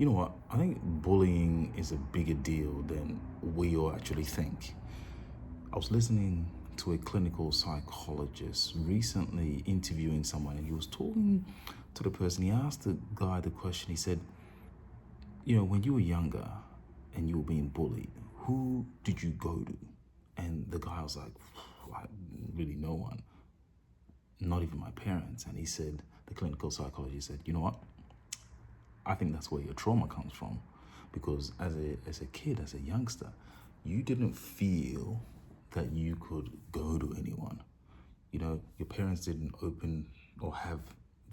You know what? I think bullying is a bigger deal than we all actually think. I was listening to a clinical psychologist recently interviewing someone, and he was talking to the person. He asked the guy the question. He said, when you were younger and you were being bullied, who did you go to? And the guy was like, really no one, not even my parents. And he said, the clinical psychologist said, you know what? I think that's where your trauma comes from, because as a kid, as a youngster, you didn't feel that you could go to anyone. Your parents didn't open or have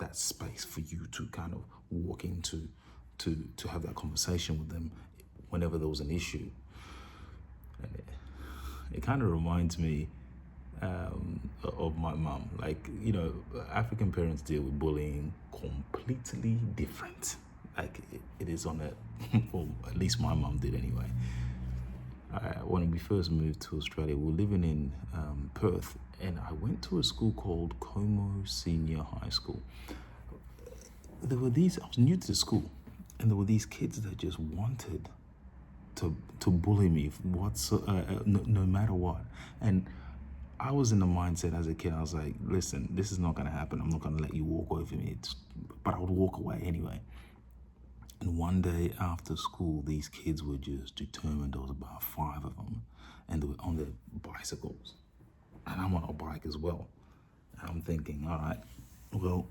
that space for you to kind of walk into to have that conversation with them whenever there was an issue. And it kind of reminds me of my mom. African parents deal with bullying completely different. It is on a, well, at least my mom did anyway. When we first moved to Australia, we were living in Perth, and I went to a school called Como Senior High School. I was new to the school, and there were these kids that just wanted to bully me no matter what. And I was in the mindset as a kid, I was like, listen, this is not going to happen. I'm not going to let you walk over me. But I would walk away anyway. And one day after school, these kids were just determined. There was about 5 of them, and they were on their bicycles. And I'm on a bike as well. And I'm thinking, all right, well,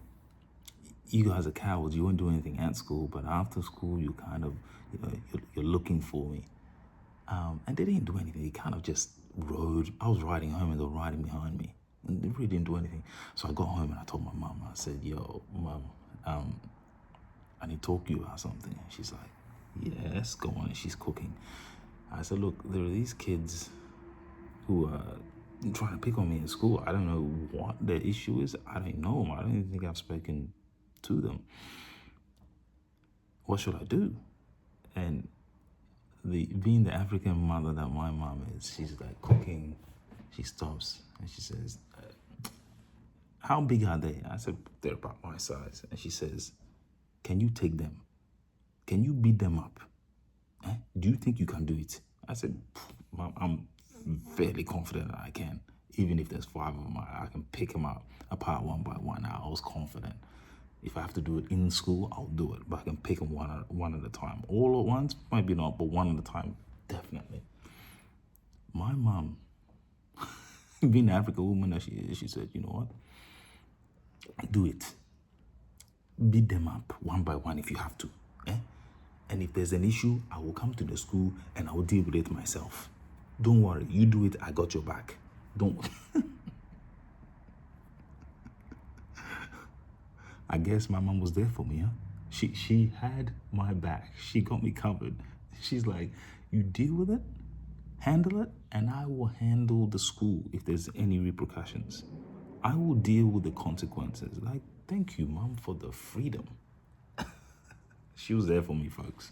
you guys are cowards. You won't do anything at school, but after school, you kind of, you're looking for me. And they didn't do anything. They kind of just rode. I was riding home, and they were riding behind me. And they really didn't do anything. So I got home, and I told my mom, I said, yo, mom, I need to talk to you about something. And she's like, yes, go on. And she's cooking. I said, look, there are these kids who are trying to pick on me in school. I don't know what their issue is. I don't know them. I don't even think I've spoken to them. What should I do? And being the African mother that my mom is, she's like cooking. She stops and she says, how big are they? I said, they're about my size. And she says, can you take them? Can you beat them up? Do you think you can do it? I said, Mom, I'm fairly confident that I can. Even if there's 5 of them, I can pick them up apart one by one. I was confident. If I have to do it in school, I'll do it. But I can pick them one at a time. All at once, maybe not, but one at a time, definitely. My mom, being an African woman that she is, she said, you know what? Do it. Beat them up one by one if you have to. And if there's an issue, I will come to the school and I will deal with it myself. Don't worry, you do it, I got your back. Don't. I guess my mom was there for me, huh? She had my back. She got me covered. She's like, you deal with it, handle it, and I will handle the school if there's any repercussions. I will deal with the consequences. Like, thank you, Mom, for the freedom. She was there for me, folks.